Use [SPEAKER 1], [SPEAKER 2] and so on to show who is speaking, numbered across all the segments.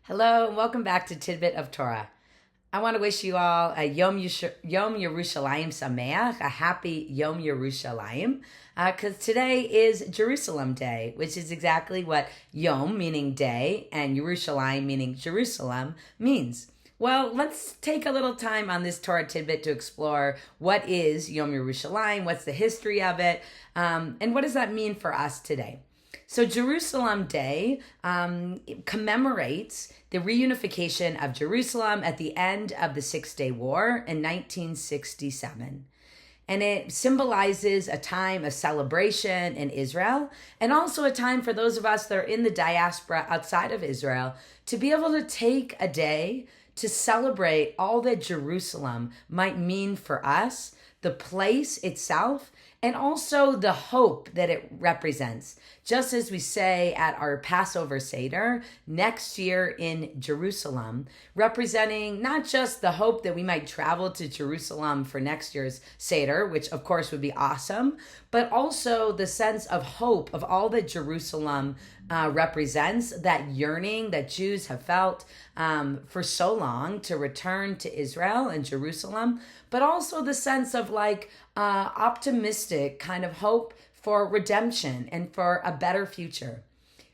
[SPEAKER 1] Hello and welcome back to Tidbit of Torah. I want to wish you all a Yom Yerushalayim Sameach, a happy Yom Yerushalayim, because today is Jerusalem Day, which is exactly what Yom, meaning day, and Yerushalayim, meaning Jerusalem, means. Well, let's take a little time on this Torah tidbit to explore what is Yom Yerushalayim, what's the history of it, and what does that mean for us today. So Jerusalem Day commemorates the reunification of Jerusalem at the end of the Six-Day War in 1967. And it symbolizes a time of celebration in Israel and also a time for those of us that are in the diaspora outside of Israel to be able to take a day to celebrate all that Jerusalem might mean for us, the place itself, and also the hope that it represents. Just as we say at our Passover Seder, next year in Jerusalem, representing not just the hope that we might travel to Jerusalem for next year's Seder, which of course would be awesome, but also the sense of hope of all that Jerusalem represents, that yearning that Jews have felt for so long to return to Israel and Jerusalem, but also the sense of optimistic kind of hope for redemption and for a better future.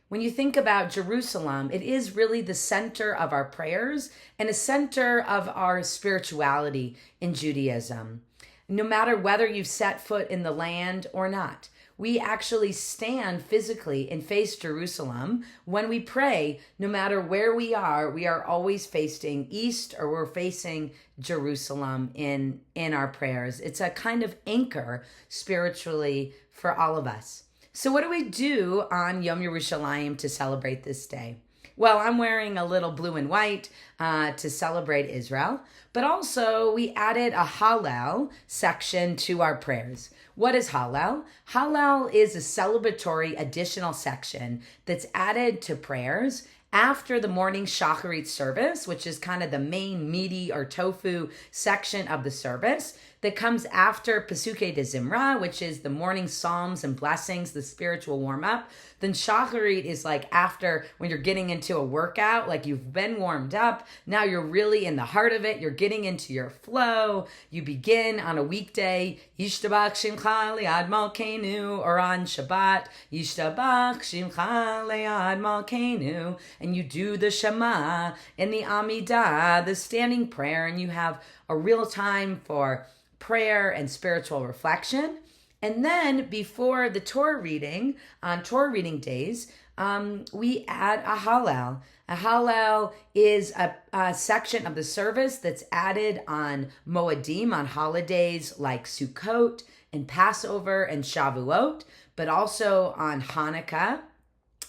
[SPEAKER 1] When you think about Jerusalem, it is really the center of our prayers and a center of our spirituality in Judaism. No matter whether you've set foot in the land or not, we actually stand physically and face Jerusalem. When we pray, no matter where we are always facing east or we're facing Jerusalem in our prayers. It's a kind of anchor spiritually for all of us. So what do we do on Yom Yerushalayim to celebrate this day? Well, I'm wearing a little blue and white to celebrate Israel, but also we added a Hallel section to our prayers. What is Hallel? Hallel is a celebratory additional section that's added to prayers after the morning shacharit service, which is kind of the main meaty or tofu section of the service, that comes after Pesukei de Zimra, which is the morning psalms and blessings, the spiritual warm-up. Then shacharit is like after when you're getting into a workout, like you've been warmed up, now you're really in the heart of it, you're getting into your flow. You begin on a weekday, Yishtabach Shimcha Le'ad Malkeinu, or on Shabbat, Yishtabach Shimcha Le'ad Malkeinu, and you do the Shema and the Amidah, the standing prayer, and you have a real time for prayer and spiritual reflection. And then before the Torah reading, on Torah reading days, we add a Hallel. A Hallel is a section of the service that's added on Moedim, on holidays like Sukkot and Passover and Shavuot, but also on Hanukkah,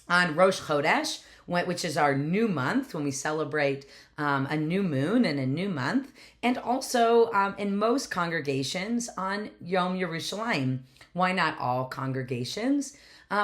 [SPEAKER 1] on Rosh Chodesh, which is our new month when we celebrate a new moon and a new month, and also in most congregations on Yom Yerushalayim. Why not all congregations?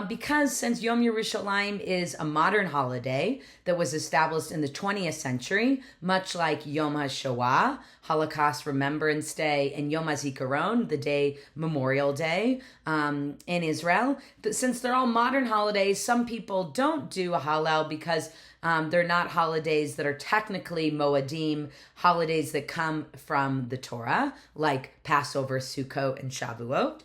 [SPEAKER 1] Because since Yom Yerushalayim is a modern holiday that was established in the 20th century, much like Yom HaShoah, Holocaust Remembrance Day, and Yom HaZikaron, the day Memorial Day in Israel, since they're all modern holidays, some people don't do a Hallel because they're not holidays that are technically Moedim, holidays that come from the Torah, like Passover, Sukkot, and Shavuot.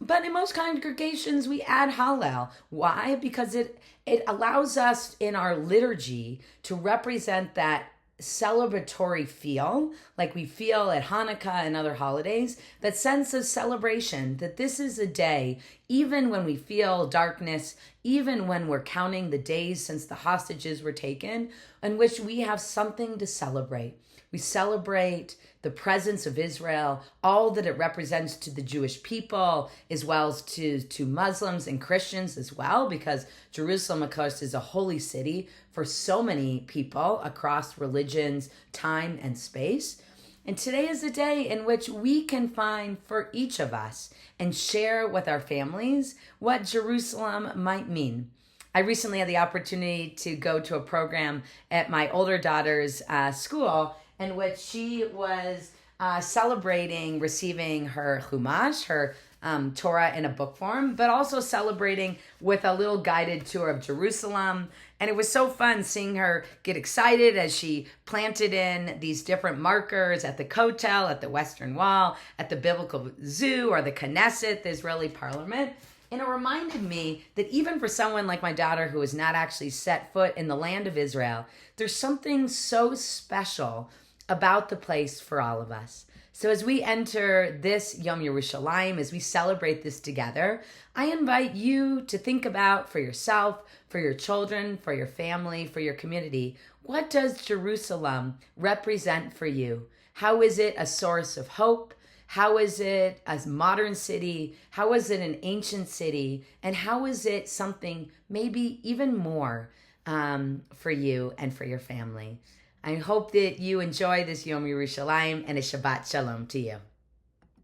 [SPEAKER 1] But in most congregations, we add Hallel. Why? Because it allows us in our liturgy to represent that celebratory feel, like we feel at Hanukkah and other holidays, that sense of celebration, that this is a day, even when we feel darkness, even when we're counting the days since the hostages were taken, in which we have something to celebrate. We celebrate the presence of Israel, all that it represents to the Jewish people, as well as to Muslims and Christians as well, because Jerusalem, of course, is a holy city for so many people across religions, time, and space. And today is a day in which we can find for each of us and share with our families what Jerusalem might mean. I recently had the opportunity to go to a program at my older daughter's school in which she was celebrating receiving her chumash, her Torah in a book form, but also celebrating with a little guided tour of Jerusalem. And it was so fun seeing her get excited as she planted in these different markers at the Kotel, at the Western Wall, at the Biblical Zoo, or the Knesset, the Israeli Parliament. And it reminded me that even for someone like my daughter who has not actually set foot in the land of Israel, there's something so special about the place for all of us. So as we enter this Yom Yerushalayim, as we celebrate this together, I invite you to think about for yourself, for your children, for your family, for your community, what does Jerusalem represent for you? How is it a source of hope? How is it a modern city? How is it an ancient city? And how is it something maybe even more for you and for your family? I hope that you enjoy this Yom Yerushalayim, and a Shabbat Shalom to you.